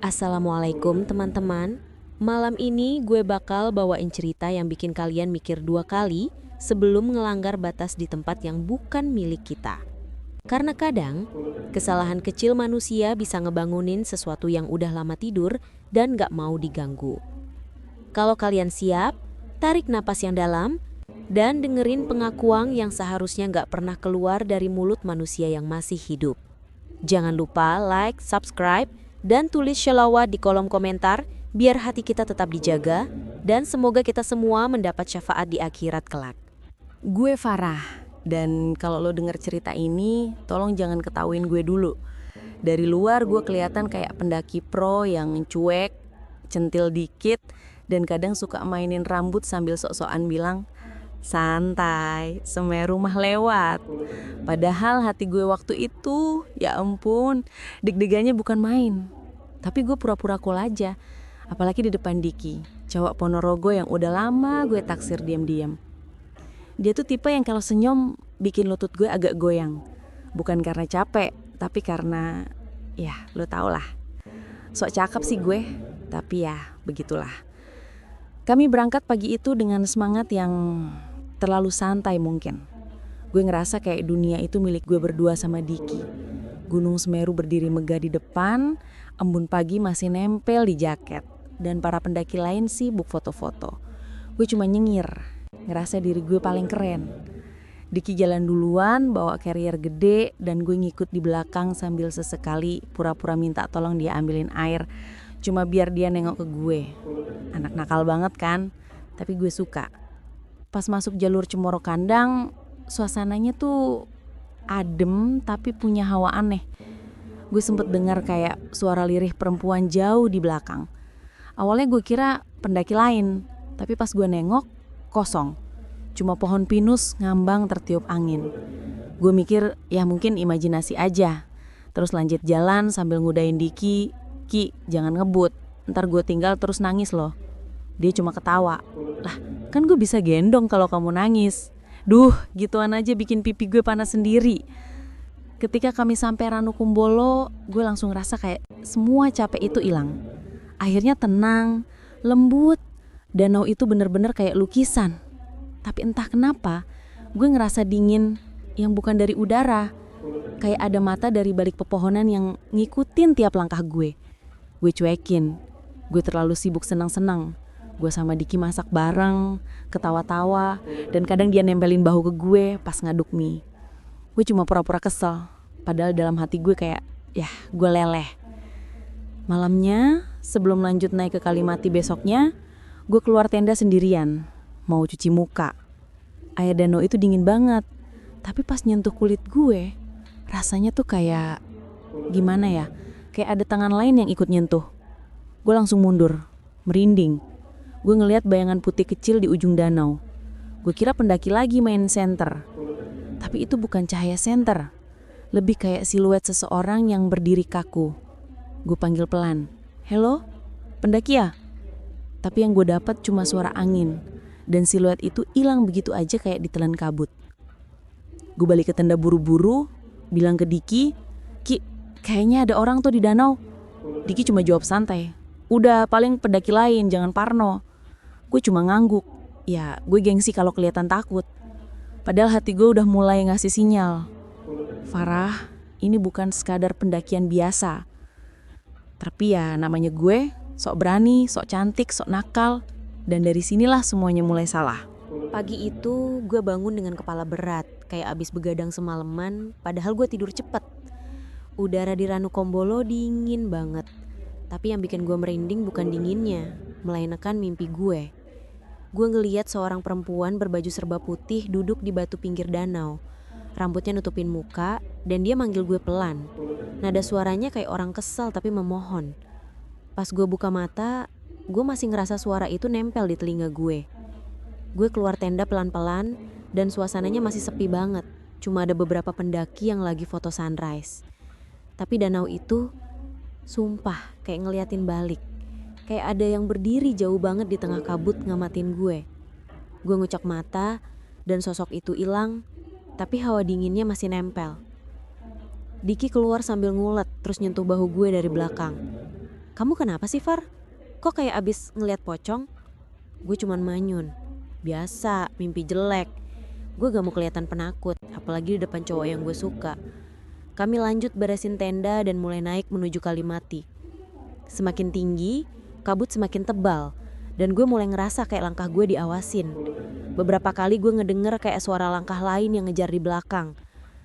Assalamualaikum teman-teman. Malam ini gue bakal bawain cerita yang bikin kalian mikir dua kali sebelum ngelanggar batas di tempat yang bukan milik kita. Karena kadang, kesalahan kecil manusia bisa ngebangunin sesuatu yang udah lama tidur dan gak mau diganggu. Kalau kalian siap, tarik napas yang dalam dan dengerin pengakuan yang seharusnya gak pernah keluar dari mulut manusia yang masih hidup. Jangan lupa like, subscribe, dan tulis sholawat di kolom komentar biar hati kita tetap dijaga dan semoga kita semua mendapat syafaat di akhirat kelak. Gue Farah, dan kalau lo denger cerita ini, tolong jangan ketahuin gue dulu. Dari luar gue kelihatan kayak pendaki pro yang cuek, centil dikit, dan kadang suka mainin rambut sambil sok-sokan bilang, santai, Semeru mah lewat. Padahal hati gue waktu itu, ya ampun, deg-degannya bukan main. Tapi gue pura-pura cool aja, apalagi di depan Diki, cowok Ponorogo yang udah lama gue taksir diam-diam. Dia tuh tipe yang kalau senyum bikin lutut gue agak goyang. Bukan karena capek, tapi karena, ya lo tau lah. Sok cakep sih gue, tapi ya begitulah. Kami berangkat pagi itu dengan semangat yang terlalu santai mungkin. Gue ngerasa kayak dunia itu milik gue berdua sama Diki. Gunung Semeru berdiri megah di depan, embun pagi masih nempel di jaket. Dan para pendaki lain sibuk foto-foto. Gue cuma nyengir, ngerasa diri gue paling keren. Diki jalan duluan, bawa carrier gede, dan gue ngikut di belakang sambil sesekali pura-pura minta tolong dia ambilin air. Cuma biar dia nengok ke gue. Anak nakal banget kan, tapi gue suka. Pas masuk jalur Cemoro Kandang, suasananya tuh adem tapi punya hawa aneh. Gue sempet dengar kayak suara lirih perempuan jauh di belakang. Awalnya gue kira pendaki lain, tapi pas gue nengok, kosong. Cuma pohon pinus ngambang tertiup angin. Gue mikir ya mungkin imajinasi aja. Terus lanjut jalan sambil ngudain Diki, Ki jangan ngebut, ntar gue tinggal terus nangis loh. Dia cuma ketawa. Lah kan gue bisa gendong kalau kamu nangis. Duh gituan aja bikin pipi gue panas sendiri. Ketika kami sampai Ranukumbolo, gue langsung rasa kayak semua capek itu hilang. Akhirnya tenang, lembut, danau itu bener-bener kayak lukisan. Tapi entah kenapa, gue ngerasa dingin yang bukan dari udara. Kayak ada mata dari balik pepohonan yang ngikutin tiap langkah gue. Gue cuekin, gue terlalu sibuk senang-senang. Gue sama Diki masak bareng, ketawa-tawa, dan kadang dia nempelin bahu ke gue pas ngaduk mie. Gue cuma pura-pura kesel, padahal dalam hati gue kayak, ya gue leleh. Malamnya, sebelum lanjut naik ke Kalimati besoknya, gue keluar tenda sendirian, mau cuci muka. Air danau itu dingin banget, tapi pas nyentuh kulit gue, rasanya tuh kayak, gimana ya, kayak ada tangan lain yang ikut nyentuh. Gue langsung mundur, merinding. Gue ngeliat bayangan putih kecil di ujung danau. Gue kira pendaki lagi main senter. Tapi itu bukan cahaya senter, lebih kayak siluet seseorang yang berdiri kaku. Gue panggil pelan, "Halo, pendaki ya?" Tapi yang gue dapat cuma suara angin, dan siluet itu hilang begitu aja kayak ditelan kabut. Gue balik ke tenda buru-buru, bilang ke Diki, "Ki, kayaknya ada orang tuh di danau." Diki cuma jawab santai, "Udah paling pendaki lain, jangan parno." Gue cuma ngangguk, ya gue gengsi kalau kelihatan takut. Padahal hati gue udah mulai ngasih sinyal. Farah, ini bukan sekadar pendakian biasa. Tapi ya namanya gue, sok berani, sok cantik, sok nakal. Dan dari sinilah semuanya mulai salah. Pagi itu gue bangun dengan kepala berat, kayak abis begadang semalaman, padahal gue tidur cepet. Udara di Ranukumbolo dingin banget. Tapi yang bikin gue merinding bukan dinginnya, melainkan mimpi gue. Gue ngeliat seorang perempuan berbaju serba putih duduk di batu pinggir danau. Rambutnya nutupin muka dan dia manggil gue pelan. Nada suaranya kayak orang kesal tapi memohon. Pas gue buka mata, gue masih ngerasa suara itu nempel di telinga gue. Gue keluar tenda pelan-pelan dan suasananya masih sepi banget. Cuma ada beberapa pendaki yang lagi foto sunrise. Tapi danau itu, sumpah kayak ngeliatin balik. Kayak ada yang berdiri jauh banget di tengah kabut ngamatin gue. Gue ngucap mata dan sosok itu hilang, tapi hawa dinginnya masih nempel. Diki keluar sambil ngulet terus nyentuh bahu gue dari belakang. "Kamu kenapa sih, Far? Kok kayak abis ngeliat pocong?" Gue cuman manyun. "Biasa, mimpi jelek." Gue gak mau kelihatan penakut, apalagi di depan cowok yang gue suka. Kami lanjut beresin tenda dan mulai naik menuju Kalimati. Semakin tinggi, kabut semakin tebal, dan gue mulai ngerasa kayak langkah gue diawasin. Beberapa kali gue ngedenger kayak suara langkah lain yang ngejar di belakang.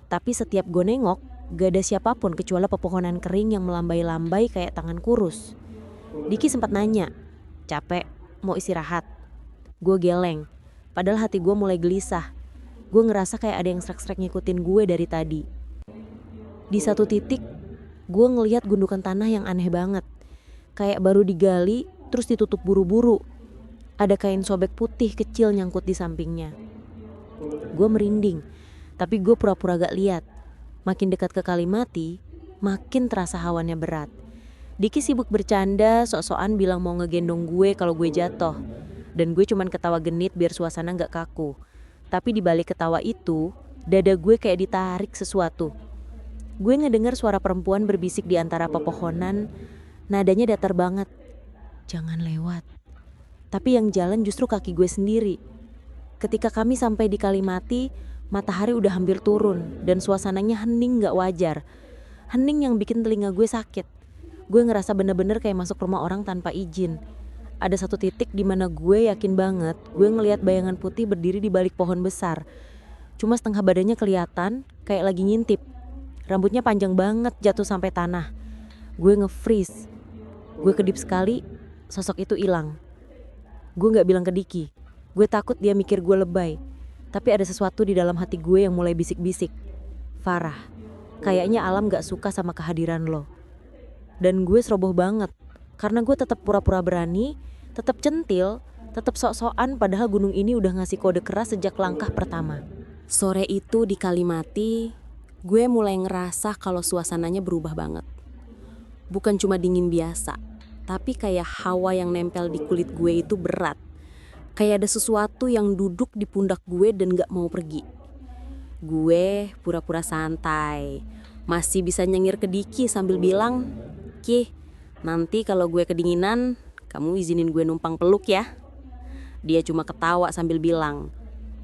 Tapi setiap gue nengok, gak ada siapapun kecuali pepohonan kering yang melambai-lambai kayak tangan kurus. Diki sempat nanya, "Capek? Mau istirahat?" Gue geleng, padahal hati gue mulai gelisah. Gue ngerasa kayak ada yang srek-srek ngikutin gue dari tadi. Di satu titik, gue ngelihat gundukan tanah yang aneh banget. Kayak baru digali, terus ditutup buru-buru. Ada kain sobek putih kecil nyangkut di sampingnya. Gue merinding, tapi gue pura-pura gak lihat. Makin dekat ke Kalimati, makin terasa hawanya berat. Diki sibuk bercanda, sok-sokan bilang mau ngegendong gue kalau gue jatuh. Dan gue cuman ketawa genit biar suasana gak kaku. Tapi di balik ketawa itu, dada gue kayak ditarik sesuatu. Gue ngedengar suara perempuan berbisik di antara pepohonan, nadanya datar banget. "Jangan lewat." Tapi yang jalan justru kaki gue sendiri. Ketika kami sampai di Kalimati, matahari udah hampir turun dan suasananya hening gak wajar. Hening yang bikin telinga gue sakit. Gue ngerasa bener-bener kayak masuk rumah orang tanpa izin. Ada satu titik di mana gue yakin banget gue ngelihat bayangan putih berdiri di balik pohon besar. Cuma setengah badannya kelihatan kayak lagi ngintip. Rambutnya panjang banget jatuh sampai tanah. Gue nge-freeze. Gue kedip sekali, sosok itu hilang. Gue gak bilang ke Diki. Gue takut dia mikir gue lebay. Tapi ada sesuatu di dalam hati gue yang mulai bisik-bisik. "Farah, kayaknya alam gak suka sama kehadiran lo." Dan gue ceroboh banget. Karena gue tetap pura-pura berani, tetap centil, tetap sok-sokan padahal gunung ini udah ngasih kode keras sejak langkah pertama. Sore itu di Kalimati, gue mulai ngerasa kalau suasananya berubah banget. Bukan cuma dingin biasa, tapi kayak hawa yang nempel di kulit gue itu berat. Kayak ada sesuatu yang duduk di pundak gue dan gak mau pergi. Gue pura-pura santai, masih bisa nyengir ke Diki sambil bilang, "Ki, nanti kalau gue kedinginan, kamu izinin gue numpang peluk ya." Dia cuma ketawa sambil bilang,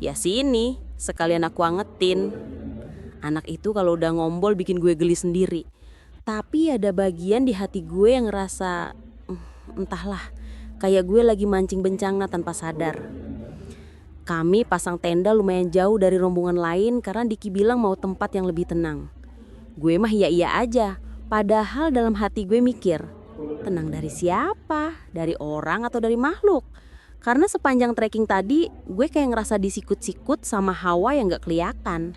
"Ya sini, sekalian aku angetin." Anak itu kalau udah ngombol bikin gue geli sendiri. Tapi ada bagian di hati gue yang ngerasa, entahlah, kayak gue lagi mancing bencana tanpa sadar. Kami pasang tenda lumayan jauh dari rombongan lain karena Diki bilang mau tempat yang lebih tenang. Gue mah iya-iya aja, padahal dalam hati gue mikir, tenang dari siapa? Dari orang atau dari makhluk? Karena sepanjang trekking tadi, gue kayak ngerasa disikut-sikut sama hawa yang gak kelihatan.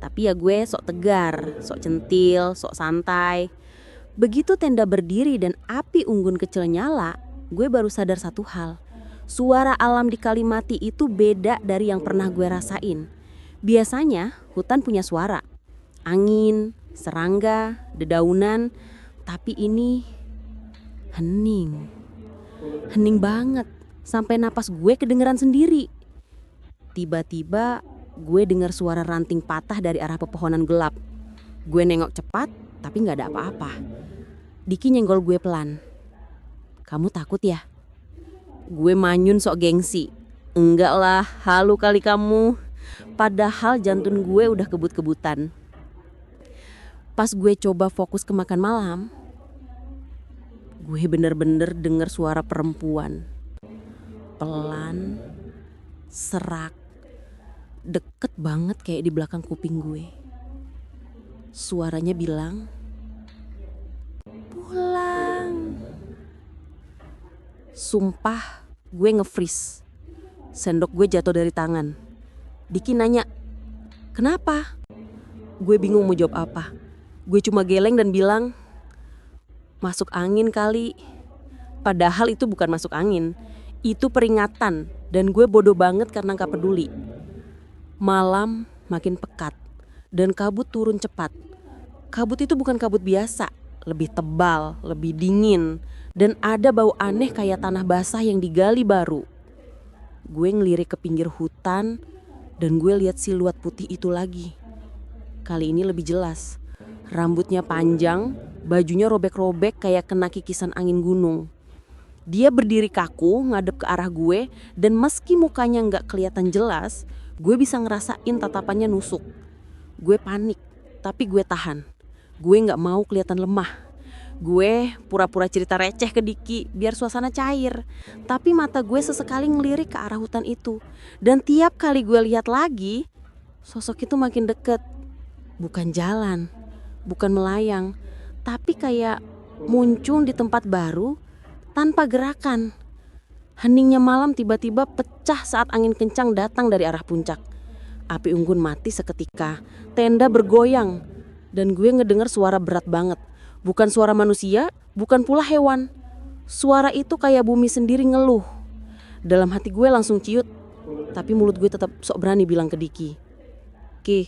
Tapi ya gue sok tegar, sok centil, sok santai. Begitu tenda berdiri dan api unggun kecil nyala, gue baru sadar satu hal. Suara alam di Kalimati itu beda dari yang pernah gue rasain. Biasanya hutan punya suara. Angin, serangga, dedaunan. Tapi ini hening. Hening banget. Sampai napas gue kedengeran sendiri. Tiba-tiba gue dengar suara ranting patah dari arah pepohonan gelap. Gue nengok cepat, tapi gak ada apa-apa. Diki nyenggol gue pelan. "Kamu takut ya?" Gue manyun sok gengsi. "Enggak lah, halu kali kamu." Padahal jantung gue udah kebut-kebutan. Pas gue coba fokus ke makan malam, gue bener-bener denger suara perempuan. Pelan, serak, deket banget kayak di belakang kuping gue. Suaranya bilang, "Pulang." Sumpah gue nge-freeze. Sendok gue jatuh dari tangan. Diki nanya, "Kenapa?" Gue bingung mau jawab apa. Gue cuma geleng dan bilang, "Masuk angin kali." Padahal itu bukan masuk angin. Itu peringatan dan gue bodoh banget karena gak peduli. Malam makin pekat dan kabut turun cepat. Kabut itu bukan kabut biasa, lebih tebal, lebih dingin. Dan ada bau aneh kayak tanah basah yang digali baru. Gue ngelirik ke pinggir hutan dan gue lihat siluet putih itu lagi. Kali ini lebih jelas. Rambutnya panjang, bajunya robek-robek kayak kena kikisan angin gunung. Dia berdiri kaku ngadep ke arah gue dan meski mukanya nggak kelihatan jelas, gue bisa ngerasain tatapannya nusuk. Gue panik, tapi gue tahan. Gue nggak mau kelihatan lemah. Gue pura-pura cerita receh ke Diki biar suasana cair. Tapi mata gue sesekali ngelirik ke arah hutan itu. Dan tiap kali gue lihat lagi, sosok itu makin deket. Bukan jalan, bukan melayang, tapi kayak muncul di tempat baru tanpa gerakan. Heningnya malam tiba-tiba pecah saat angin kencang datang dari arah puncak. Api unggun mati seketika, tenda bergoyang, dan gue ngedenger suara berat banget. Bukan suara manusia, bukan pula hewan. Suara itu kayak bumi sendiri ngeluh. Dalam hati gue langsung ciut, tapi mulut gue tetap sok berani bilang ke Diki, "Ki,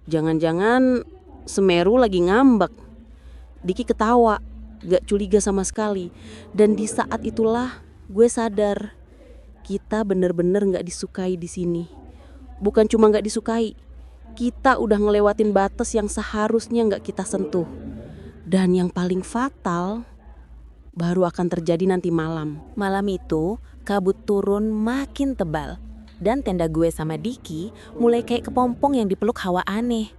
jangan-jangan Semeru lagi ngambek." Diki ketawa, gak curiga sama sekali. Dan di saat itulah gue sadar, kita bener-bener gak disukai di sini. Bukan cuma gak disukai, kita udah ngelewatin batas yang seharusnya gak kita sentuh. Dan yang paling fatal baru akan terjadi nanti malam. Malam itu kabut turun makin tebal dan tenda gue sama Diki mulai kayak kepompong yang dipeluk hawa aneh.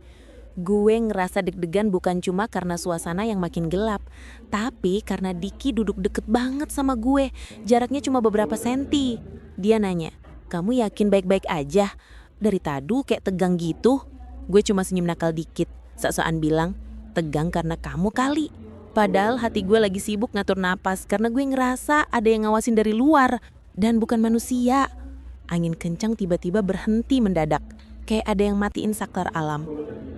Gue ngerasa deg-degan bukan cuma karena suasana yang makin gelap, tapi karena Diki duduk deket banget sama gue, jaraknya cuma beberapa senti. Dia nanya, "Kamu yakin baik-baik aja? Dari tadi kayak tegang gitu." Gue cuma senyum nakal dikit, sok-sokan bilang, "Tegang karena kamu kali." Padahal hati gue lagi sibuk ngatur napas karena gue ngerasa ada yang ngawasin dari luar dan bukan manusia. Angin kencang tiba-tiba berhenti mendadak, kayak ada yang matiin saklar alam.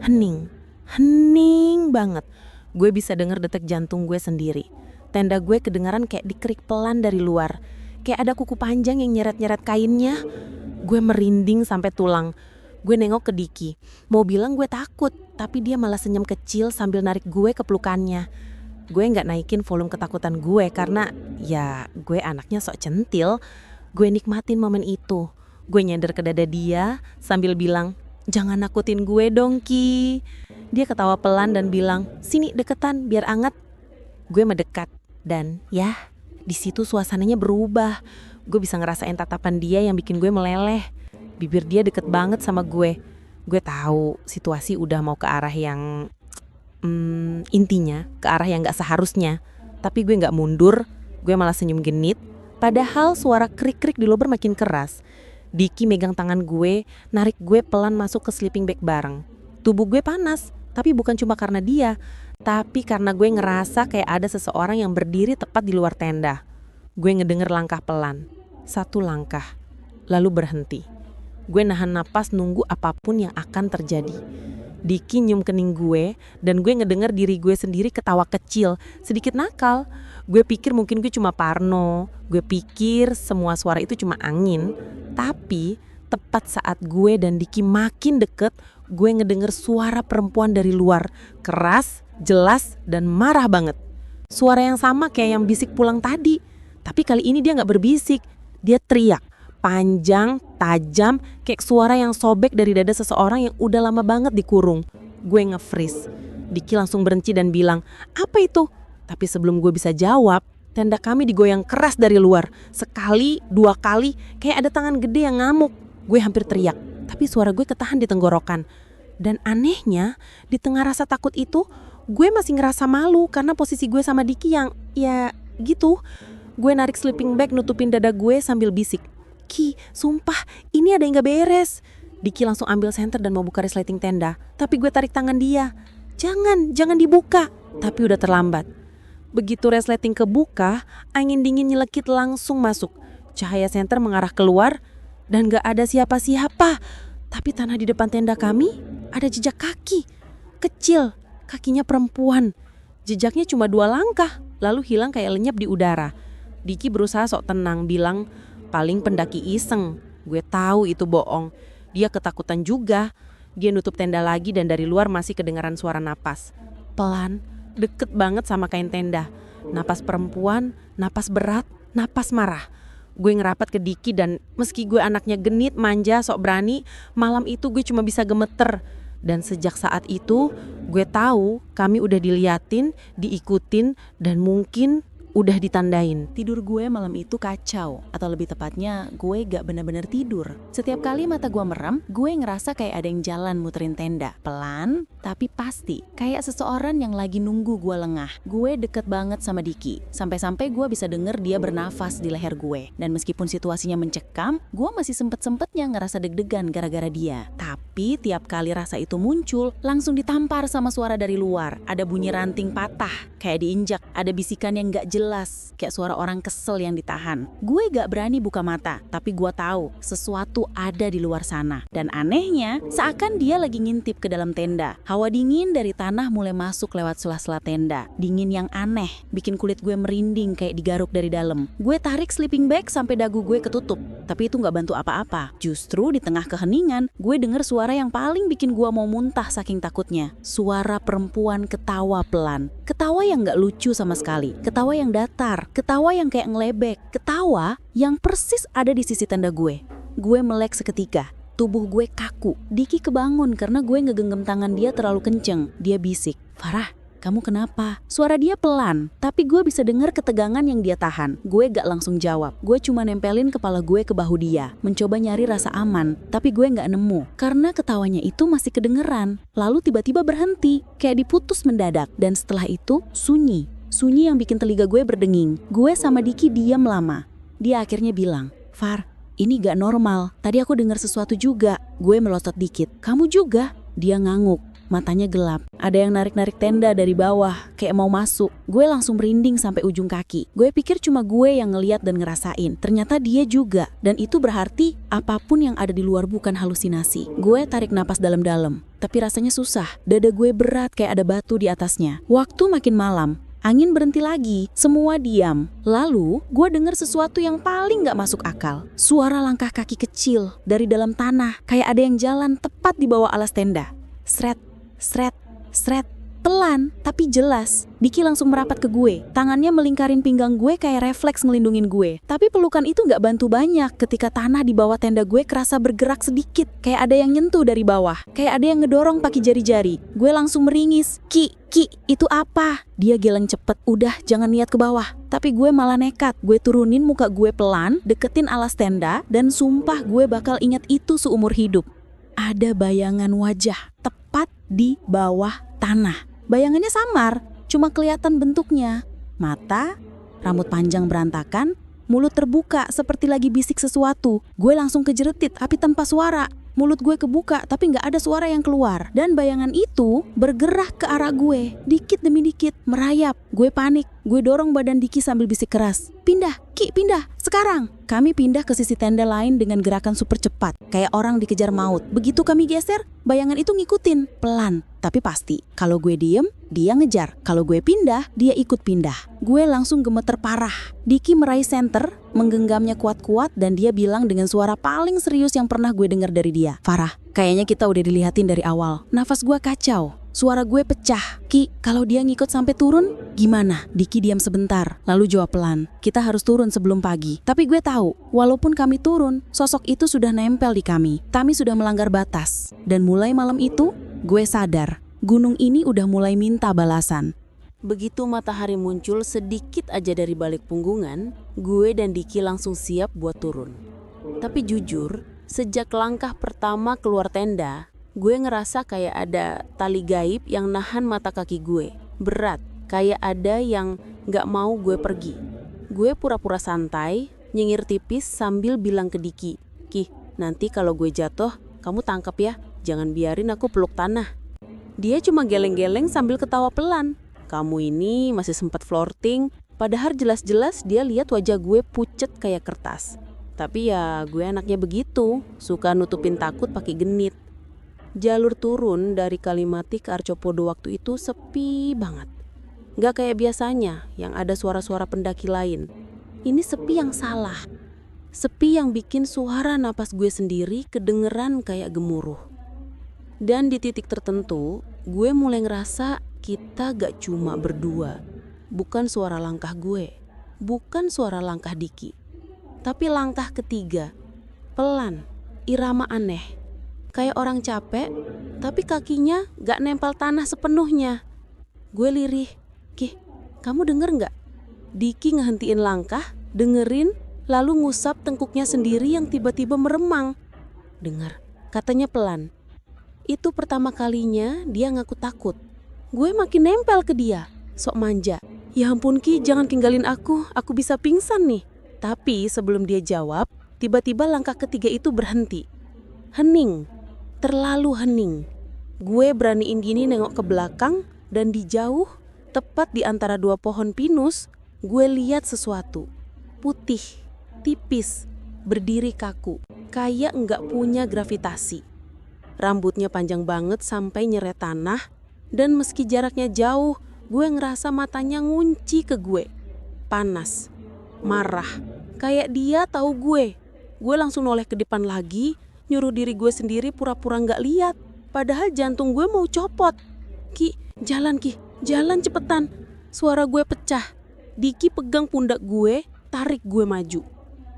Hening banget. Gue bisa denger detak jantung gue sendiri. Tenda gue kedengaran kayak dikerik pelan dari luar, kayak ada kuku panjang yang nyeret-nyeret kainnya. Gue merinding sampai tulang. Gue nengok ke Diki, mau bilang gue takut, tapi dia malah senyum kecil sambil narik gue ke pelukannya. Gue gak naikin volume ketakutan gue karena ya gue anaknya sok centil. Gue nikmatin momen itu. Gue nyender ke dada dia sambil bilang, "Jangan nakutin gue dong, Ki." Dia ketawa pelan dan bilang, "Sini deketan biar anget." Gue mendekat dan ya di situ suasananya berubah. Gue bisa ngerasain tatapan dia yang bikin gue meleleh. Bibir dia deket banget sama gue. Gue tahu situasi udah mau ke arah yang intinya ke arah yang gak seharusnya. Tapi gue gak mundur. Gue malah senyum genit. Padahal suara krik-krik di lober makin keras. Diki megang tangan gue, narik gue pelan masuk ke sleeping bag bareng. Tubuh gue panas, tapi bukan cuma karena dia, tapi karena gue ngerasa kayak ada seseorang yang berdiri tepat di luar tenda. Gue ngedenger langkah pelan. Satu langkah, lalu berhenti. Gue nahan napas nunggu apapun yang akan terjadi. Diki nyium kening gue dan gue ngedenger diri gue sendiri ketawa kecil, sedikit nakal. Gue pikir mungkin gue cuma parno. Gue pikir semua suara itu cuma angin. Tapi tepat saat gue dan Diki makin deket, gue ngedenger suara perempuan dari luar. Keras, jelas, dan marah banget. Suara yang sama kayak yang bisik pulang tadi. Tapi kali ini dia gak berbisik. Dia teriak. Panjang, tajam, kayak suara yang sobek dari dada seseorang yang udah lama banget dikurung. Gue nge-freeze. Diki langsung berhenti dan bilang, "Apa itu?" Tapi sebelum gue bisa jawab, tenda kami digoyang keras dari luar. Sekali, dua kali, kayak ada tangan gede yang ngamuk. Gue hampir teriak, tapi suara gue ketahan di tenggorokan. Dan anehnya, di tengah rasa takut itu, gue masih ngerasa malu karena posisi gue sama Diki yang, ya gitu. Gue narik sleeping bag nutupin dada gue sambil bisik, "Ki, sumpah ini ada yang gak beres." Diki langsung ambil senter dan mau buka resleting tenda. Tapi gue tarik tangan dia. Jangan dibuka." Tapi udah terlambat. Begitu resleting kebuka, angin dingin nyelekit langsung masuk. Cahaya senter mengarah keluar dan gak ada siapa-siapa. Tapi tanah di depan tenda kami ada jejak kaki. Kecil, kakinya perempuan. Jejaknya cuma 2 langkah, lalu hilang kayak lenyap di udara. Diki berusaha sok tenang, bilang, "Paling pendaki iseng." Gue tahu itu bohong. Dia ketakutan juga. Dia nutup tenda lagi dan dari luar masih kedengaran suara napas. Pelan, deket banget sama kain tenda. Napas perempuan, napas berat, napas marah. Gue ngerapat ke Diki dan meski gue anaknya genit, manja, sok berani, malam itu gue cuma bisa gemeter. Dan sejak saat itu, gue tahu kami udah diliatin, diikutin, dan mungkin udah ditandain. Tidur gue malam itu kacau, atau lebih tepatnya gue gak benar-benar tidur. Setiap kali mata gue merem, gue ngerasa kayak ada yang jalan muterin tenda. Pelan, tapi pasti. Kayak seseorang yang lagi nunggu gue lengah. Gue deket banget sama Diki. Sampai-sampai gue bisa denger dia bernafas di leher gue. Dan meskipun situasinya mencekam, gue masih sempet-sempetnya ngerasa deg-degan gara-gara dia. Tapi tiap kali rasa itu muncul, langsung ditampar sama suara dari luar. Ada bunyi ranting patah, kayak diinjak. Ada bisikan yang gak jelas, kayak suara orang kesel yang ditahan. Gue gak berani buka mata, tapi gue tahu sesuatu ada di luar sana. Dan anehnya, seakan dia lagi ngintip ke dalam tenda. Hawa dingin dari tanah mulai masuk lewat sela-sela tenda. Dingin yang aneh, bikin kulit gue merinding kayak digaruk dari dalam. Gue tarik sleeping bag sampai dagu gue ketutup, tapi itu gak bantu apa-apa. Justru di tengah keheningan, gue denger suara yang paling bikin gue mau muntah saking takutnya. Suara perempuan ketawa pelan. Ketawa yang gak lucu sama sekali. Ketawa yang datar, ketawa yang kayak ngelebek, ketawa yang persis ada di sisi tenda gue. Gue melek seketika, tubuh gue kaku. Diki kebangun karena gue ngegenggam tangan dia terlalu kenceng. Dia bisik, "Farah, kamu kenapa?" Suara dia pelan, tapi gue bisa dengar ketegangan yang dia tahan. Gue gak langsung jawab. Gue cuma nempelin kepala gue ke bahu dia, mencoba nyari rasa aman, tapi gue gak nemu. Karena ketawanya itu masih kedengeran. Lalu tiba-tiba berhenti, kayak diputus mendadak. Dan setelah itu, sunyi. Sunyi yang bikin telinga gue berdenging. Gue sama Diki diam lama. Dia akhirnya bilang, "Far, ini gak normal. Tadi aku dengar sesuatu juga." Gue melotot dikit. "Kamu juga?" Dia ngangguk. Matanya gelap. Ada yang narik-narik tenda dari bawah, kayak mau masuk. Gue langsung merinding sampai ujung kaki. Gue pikir cuma gue yang ngeliat dan ngerasain. Ternyata dia juga. Dan itu berarti apapun yang ada di luar bukan halusinasi. Gue tarik napas dalam-dalam. Tapi rasanya susah. Dada gue berat kayak ada batu di atasnya. Waktu makin malam. Angin berhenti lagi, semua diam. Lalu, gue dengar sesuatu yang paling gak masuk akal. Suara langkah kaki kecil dari dalam tanah, kayak ada yang jalan tepat di bawah alas tenda. Sret, sret, sret. Pelan, tapi jelas. Diki langsung merapat ke gue. Tangannya melingkarin pinggang gue kayak refleks ngelindungin gue. Tapi pelukan itu gak bantu banyak ketika tanah di bawah tenda gue kerasa bergerak sedikit. Kayak ada yang nyentuh dari bawah. Kayak ada yang ngedorong pakai jari-jari. Gue langsung meringis. Ki, itu apa?" Dia geleng cepet. "Udah, jangan niat ke bawah." Tapi gue malah nekat. Gue turunin muka gue pelan, deketin alas tenda, dan sumpah gue bakal ingat itu seumur hidup. Ada bayangan wajah tepat di bawah tanah. Bayangannya samar, cuma kelihatan bentuknya. Mata, rambut panjang berantakan, mulut terbuka seperti lagi bisik sesuatu. Gue langsung kejeretit, tapi tanpa suara. Mulut gue kebuka, tapi gak ada suara yang keluar. Dan bayangan itu bergerak ke arah gue, dikit demi dikit, merayap. Gue panik, gue dorong badan Diki sambil bisik keras. "Pindah, Ki, pindah, sekarang!" Kami pindah ke sisi tenda lain dengan gerakan super cepat, kayak orang dikejar maut. Begitu kami geser, bayangan itu ngikutin, pelan, tapi pasti. Kalau gue diem, dia ngejar. Kalau gue pindah, dia ikut pindah. Gue langsung gemeter parah. Diki meraih senter, menggenggamnya kuat-kuat, dan dia bilang dengan suara paling serius yang pernah gue dengar dari dia, "Farah, kayaknya kita udah dilihatin dari awal." Nafas gue kacau. Suara gue pecah. "Ki, kalau dia ngikut sampai turun, gimana?" Diki diam sebentar, lalu jawab pelan, "Kita harus turun sebelum pagi." Tapi gue tahu, walaupun kami turun, sosok itu sudah nempel di kami. Kami sudah melanggar batas. Dan mulai malam itu, gue sadar, gunung ini udah mulai minta balasan. Begitu matahari muncul sedikit aja dari balik punggungan, gue dan Diki langsung siap buat turun. Tapi jujur, sejak langkah pertama keluar tenda, gue ngerasa kayak ada tali gaib yang nahan mata kaki gue. Berat, kayak ada yang gak mau gue pergi. Gue pura-pura santai, nyengir tipis sambil bilang ke Diki, "Ki, nanti kalau gue jatuh, kamu tangkap ya, jangan biarin aku peluk tanah." Dia cuma geleng-geleng sambil ketawa pelan. "Kamu ini masih sempat flirting, padahal jelas-jelas dia lihat wajah gue pucet kayak kertas. Tapi ya gue anaknya begitu, suka nutupin takut pakai genit." Jalur turun dari Kalimati ke Arcopodo waktu itu sepi banget. Gak kayak biasanya yang ada suara-suara pendaki lain. Ini sepi yang salah. Sepi yang bikin suara napas gue sendiri kedengeran kayak gemuruh. Dan di titik tertentu, gue mulai ngerasa kita gak cuma berdua. Bukan suara langkah gue, bukan suara langkah Diki. Tapi langkah ketiga, pelan, irama aneh. kayak orang capek, tapi kakinya gak nempel tanah sepenuhnya. Gue lirih, "Ki, kamu denger gak?" Diki ngehentiin langkah, dengerin, lalu ngusap tengkuknya sendiri yang tiba-tiba meremang. "Dengar," katanya pelan. Itu pertama kalinya dia ngaku takut. Gue makin nempel ke dia, sok manja. "Ya ampun Ki, jangan tinggalin aku bisa pingsan nih." Tapi sebelum dia jawab, tiba-tiba langkah ketiga itu berhenti. Hening, terlalu hening. Gue beraniin diri nengok ke belakang dan di jauh, tepat di antara dua pohon pinus, gue lihat sesuatu. Putih, tipis, berdiri kaku, kayak nggak punya gravitasi. Rambutnya panjang banget sampai nyeret tanah, dan meski jaraknya jauh, gue ngerasa matanya ngunci ke gue. Panas, marah, kayak dia tahu gue. Gue langsung noleh ke depan lagi, nyuruh diri gue sendiri pura-pura nggak lihat. Padahal jantung gue mau copot. Ki, jalan cepetan." Suara gue pecah. Diki pegang pundak gue, tarik gue maju.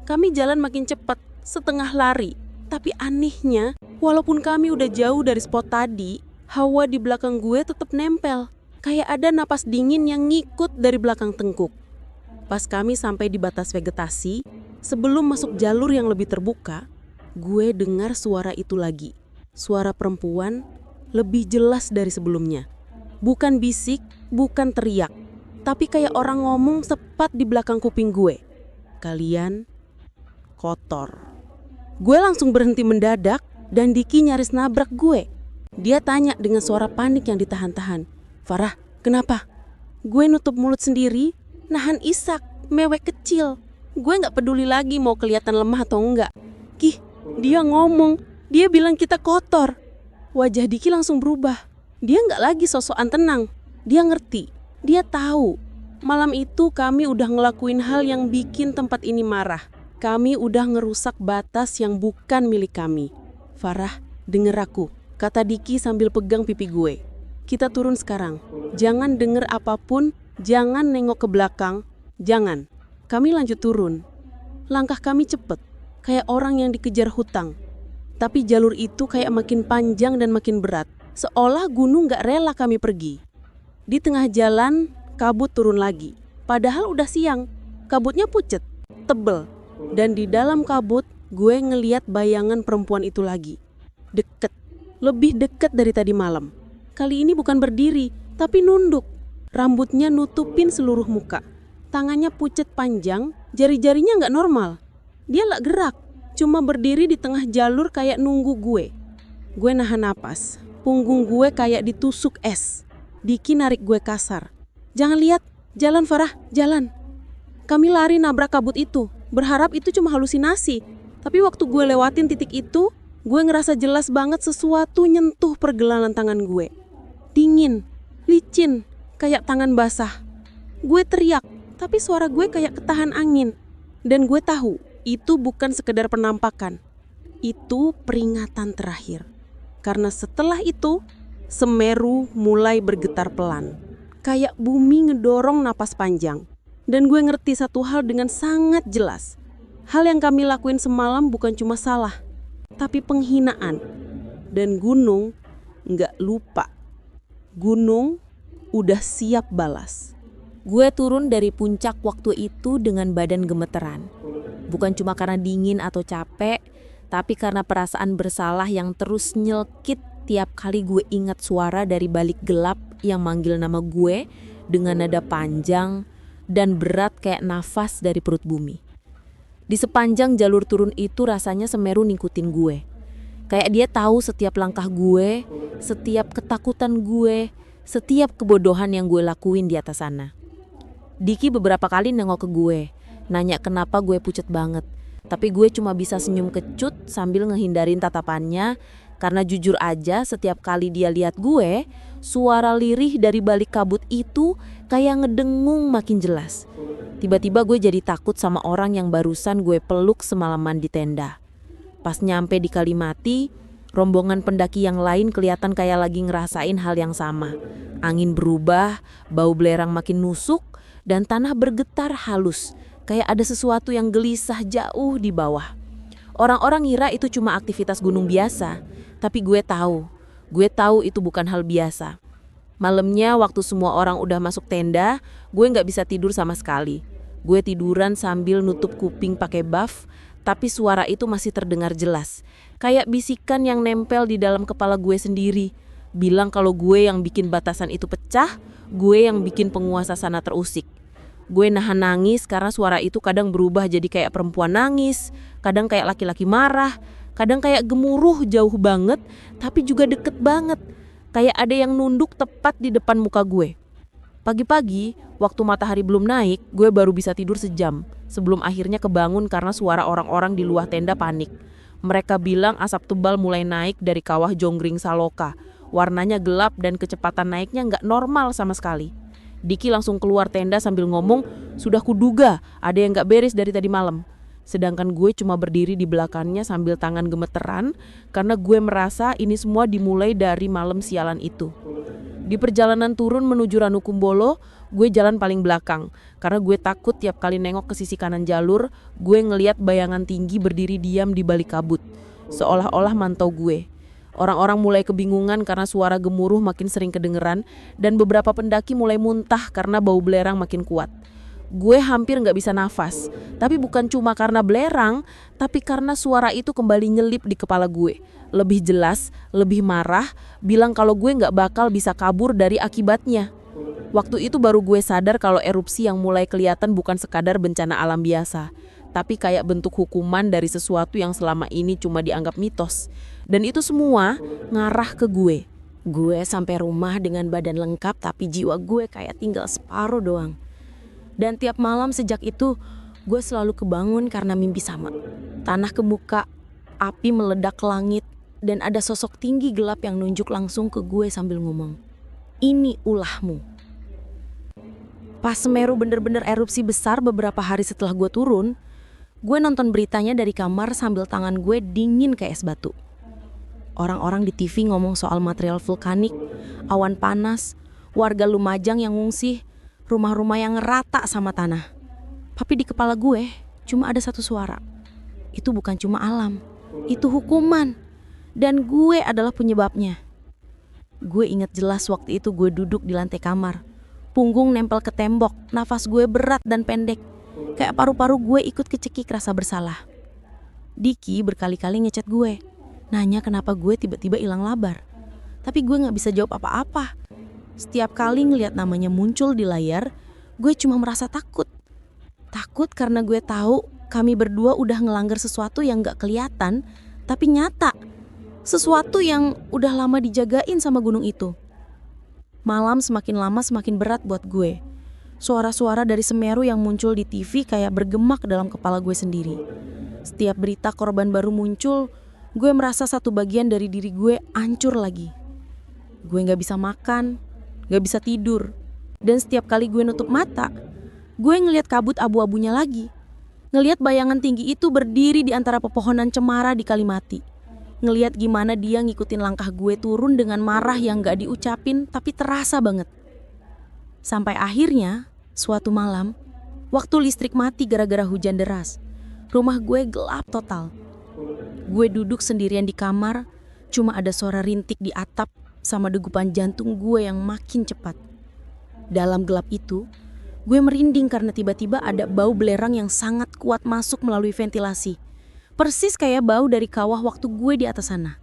Kami jalan makin cepat, setengah lari. Tapi anehnya, walaupun kami udah jauh dari spot tadi, hawa di belakang gue tetap nempel. Kayak ada napas dingin yang ngikut dari belakang tengkuk. Pas kami sampai di batas vegetasi, sebelum masuk jalur yang lebih terbuka, gue dengar suara itu lagi. Suara perempuan lebih jelas dari sebelumnya. Bukan bisik, bukan teriak, tapi kayak orang ngomong tepat di belakang kuping gue. "Kalian kotor." Gue langsung berhenti mendadak dan Diki nyaris nabrak gue. Dia tanya dengan suara panik yang ditahan-tahan, "Farah, kenapa?" Gue nutup mulut sendiri, nahan isak, mewek kecil. Gue gak peduli lagi mau kelihatan lemah atau enggak. "Ki, dia ngomong, dia bilang kita kotor." Wajah Diki langsung berubah. Dia gak lagi sosokan tenang. Dia ngerti, dia tahu. Malam itu kami udah ngelakuin hal yang bikin tempat ini marah. Kami udah ngerusak batas yang bukan milik kami. "Farah, denger aku," kata Diki sambil pegang pipi gue. "Kita turun sekarang. Jangan denger apapun, jangan nengok ke belakang, jangan." Kami lanjut turun. Langkah kami cepet, kayak orang yang dikejar hutang. Tapi jalur itu kayak makin panjang dan makin berat, seolah gunung gak rela kami pergi. Di tengah jalan, kabut turun lagi. Padahal udah siang, kabutnya pucet, tebel. Dan di dalam kabut, gue ngeliat bayangan perempuan itu lagi. Deket, lebih deket dari tadi malam. Kali ini bukan berdiri, tapi nunduk. Rambutnya nutupin seluruh muka. Tangannya pucet panjang, jari-jarinya gak normal. Dia gak gerak, cuma berdiri di tengah jalur kayak nunggu gue. Gue nahan napas, punggung gue kayak ditusuk es. Diki narik gue kasar. "Jangan lihat, jalan Farah, jalan." Kami lari nabrak kabut itu, berharap itu cuma halusinasi. Tapi waktu gue lewatin titik itu, gue ngerasa jelas banget sesuatu nyentuh pergelangan tangan gue. Dingin, licin, kayak tangan basah. Gue teriak, tapi suara gue kayak ketahan angin. Dan gue tahu, itu bukan sekedar penampakan. Itu peringatan terakhir. Karena setelah itu, Semeru mulai bergetar pelan. Kayak bumi ngedorong napas panjang. Dan gue ngerti satu hal dengan sangat jelas. Hal yang kami lakuin semalam bukan cuma salah, tapi penghinaan. Dan gunung nggak lupa. Gunung udah siap balas. Gue turun dari puncak waktu itu dengan badan gemeteran. Bukan cuma karena dingin atau capek, tapi karena perasaan bersalah yang terus nyelkit tiap kali gue ingat suara dari balik gelap yang manggil nama gue dengan nada panjang dan berat kayak nafas dari perut bumi. Di sepanjang jalur turun itu rasanya Semeru ngikutin gue. Kayak dia tahu setiap langkah gue, setiap ketakutan gue, setiap kebodohan yang gue lakuin di atas sana. Diki beberapa kali nengok ke gue, nanya kenapa gue pucet banget. Tapi gue cuma bisa senyum kecut sambil ngehindarin tatapannya. Karena jujur aja setiap kali dia lihat gue, suara lirih dari balik kabut itu kayak ngedengung makin jelas. Tiba-tiba gue jadi takut sama orang yang barusan gue peluk semalaman di tenda. Pas nyampe di Kalimati, rombongan pendaki yang lain kelihatan kayak lagi ngerasain hal yang sama. Angin berubah, bau belerang makin nusuk, dan tanah bergetar halus. Kayak ada sesuatu yang gelisah jauh di bawah. Orang-orang ngira itu cuma aktivitas gunung biasa. Tapi gue tahu itu bukan hal biasa. Malamnya waktu semua orang udah masuk tenda, gue nggak bisa tidur sama sekali. Gue tiduran sambil nutup kuping pakai buff, tapi suara itu masih terdengar jelas. Kayak bisikan yang nempel di dalam kepala gue sendiri. Bilang kalau gue yang bikin batasan itu pecah, gue yang bikin penguasa sana terusik. Gue nahan nangis karena suara itu kadang berubah jadi kayak perempuan nangis, kadang kayak laki-laki marah, kadang kayak gemuruh jauh banget, tapi juga deket banget. Kayak ada yang nunduk tepat di depan muka gue. Pagi-pagi, waktu matahari belum naik, gue baru bisa tidur sejam. Sebelum akhirnya kebangun karena suara orang-orang di luar tenda panik. Mereka bilang asap tebal mulai naik dari kawah Jonggring Saloka. Warnanya gelap dan kecepatan naiknya nggak normal sama sekali. Diki langsung keluar tenda sambil ngomong, "Sudah kuduga, ada yang gak beres dari tadi malam." Sedangkan gue cuma berdiri di belakangnya sambil tangan gemeteran karena gue merasa ini semua dimulai dari malam sialan itu. Di perjalanan turun menuju Ranukumbolo, gue jalan paling belakang karena gue takut tiap kali nengok ke sisi kanan jalur, gue ngeliat bayangan tinggi berdiri diam di balik kabut, seolah-olah mantau gue. Orang-orang mulai kebingungan karena suara gemuruh makin sering kedengeran dan beberapa pendaki mulai muntah karena bau belerang makin kuat. Gue hampir gak bisa nafas, tapi bukan cuma karena belerang, tapi karena suara itu kembali nyelip di kepala gue. Lebih jelas, lebih marah, bilang kalau gue gak bakal bisa kabur dari akibatnya. Waktu itu baru gue sadar kalau erupsi yang mulai kelihatan bukan sekadar bencana alam biasa, tapi kayak bentuk hukuman dari sesuatu yang selama ini cuma dianggap mitos. Dan itu semua ngarah ke gue. Gue sampai rumah dengan badan lengkap tapi jiwa gue kayak tinggal separuh doang. Dan tiap malam sejak itu gue selalu kebangun karena mimpi sama. Tanah kebuka, api meledak ke langit, dan ada sosok tinggi gelap yang nunjuk langsung ke gue sambil ngomong, "Ini ulahmu." Pas Semeru bener-bener erupsi besar beberapa hari setelah gue turun, gue nonton beritanya dari kamar sambil tangan gue dingin kayak es batu. Orang-orang di TV ngomong soal material vulkanik, awan panas, warga Lumajang yang ngungsi, rumah-rumah yang ngerata sama tanah. Tapi di kepala gue cuma ada satu suara. Itu bukan cuma alam, itu hukuman. Dan gue adalah penyebabnya. Gue ingat jelas waktu itu gue duduk di lantai kamar. Punggung nempel ke tembok, nafas gue berat dan pendek. Kayak paru-paru gue ikut kecekik rasa bersalah. Diki berkali-kali ngechat gue, nanya kenapa gue tiba-tiba hilang labar. Tapi gue gak bisa jawab apa-apa. Setiap kali ngeliat namanya muncul di layar, gue cuma merasa takut. Takut karena gue tahu kami berdua udah ngelanggar sesuatu yang gak kelihatan, tapi nyata. Sesuatu yang udah lama dijagain sama gunung itu. Malam semakin lama semakin berat buat gue. Suara-suara dari Semeru yang muncul di TV kayak bergema ke dalam kepala gue sendiri. Setiap berita korban baru muncul, gue merasa satu bagian dari diri gue hancur lagi. Gue gak bisa makan, gak bisa tidur. Dan setiap kali gue nutup mata, gue ngeliat kabut abu-abunya lagi. Ngeliat bayangan tinggi itu berdiri di antara pepohonan cemara di Kalimati. Ngeliat gimana dia ngikutin langkah gue turun dengan marah yang gak diucapin tapi terasa banget. Sampai akhirnya, suatu malam, waktu listrik mati gara-gara hujan deras, rumah gue gelap total. Gue duduk sendirian di kamar, cuma ada suara rintik di atap sama degupan jantung gue yang makin cepat. Dalam gelap itu, gue merinding karena tiba-tiba ada bau belerang yang sangat kuat masuk melalui ventilasi. Persis kayak bau dari kawah waktu gue di atas sana.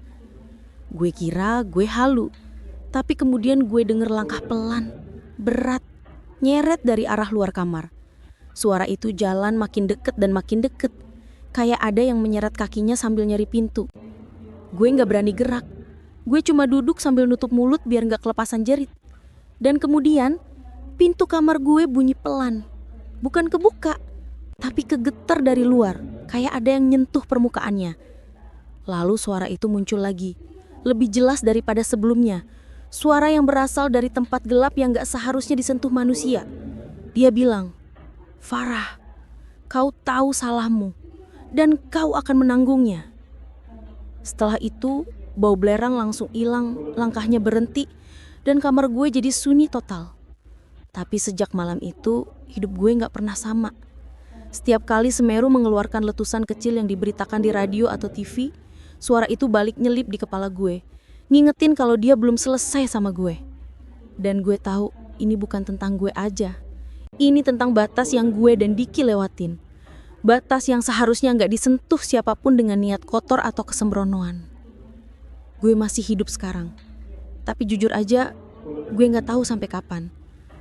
Gue kira gue halu, tapi kemudian gue denger langkah pelan, berat, nyeret dari arah luar kamar. Suara itu jalan makin deket dan makin deket, kayak ada yang menyeret kakinya sambil nyari pintu. Gue gak berani gerak, gue cuma duduk sambil nutup mulut biar gak kelepasan jerit. Dan kemudian, pintu kamar gue bunyi pelan, bukan kebuka, tapi kegetar dari luar, kayak ada yang nyentuh permukaannya. Lalu suara itu muncul lagi, lebih jelas daripada sebelumnya. Suara yang berasal dari tempat gelap yang gak seharusnya disentuh manusia. Dia bilang, "Farah, kau tahu salahmu, dan kau akan menanggungnya." Setelah itu, bau belerang langsung hilang, langkahnya berhenti, dan kamar gue jadi sunyi total. Tapi sejak malam itu, hidup gue gak pernah sama. Setiap kali Semeru mengeluarkan letusan kecil yang diberitakan di radio atau TV, suara itu balik nyelip di kepala gue, ngingetin kalau dia belum selesai sama gue. Dan gue tahu ini bukan tentang gue aja. Ini tentang batas yang gue dan Diki lewatin. Batas yang seharusnya nggak disentuh siapapun dengan niat kotor atau kesembronoan. Gue masih hidup sekarang. Tapi jujur aja, gue nggak tahu sampai kapan.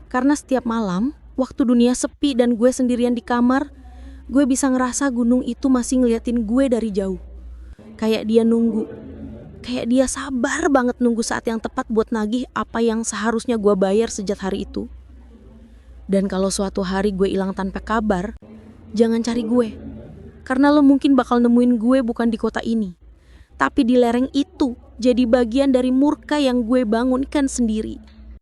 Karena setiap malam, waktu dunia sepi dan gue sendirian di kamar, gue bisa ngerasa gunung itu masih ngeliatin gue dari jauh. Kayak dia nunggu. Kayak dia sabar banget nunggu saat yang tepat buat nagih apa yang seharusnya gue bayar sejak hari itu. Dan kalau suatu hari gue hilang tanpa kabar, jangan cari gue. Karena lo mungkin bakal nemuin gue bukan di kota ini, tapi di lereng itu, jadi bagian dari murka yang gue bangunkan sendiri.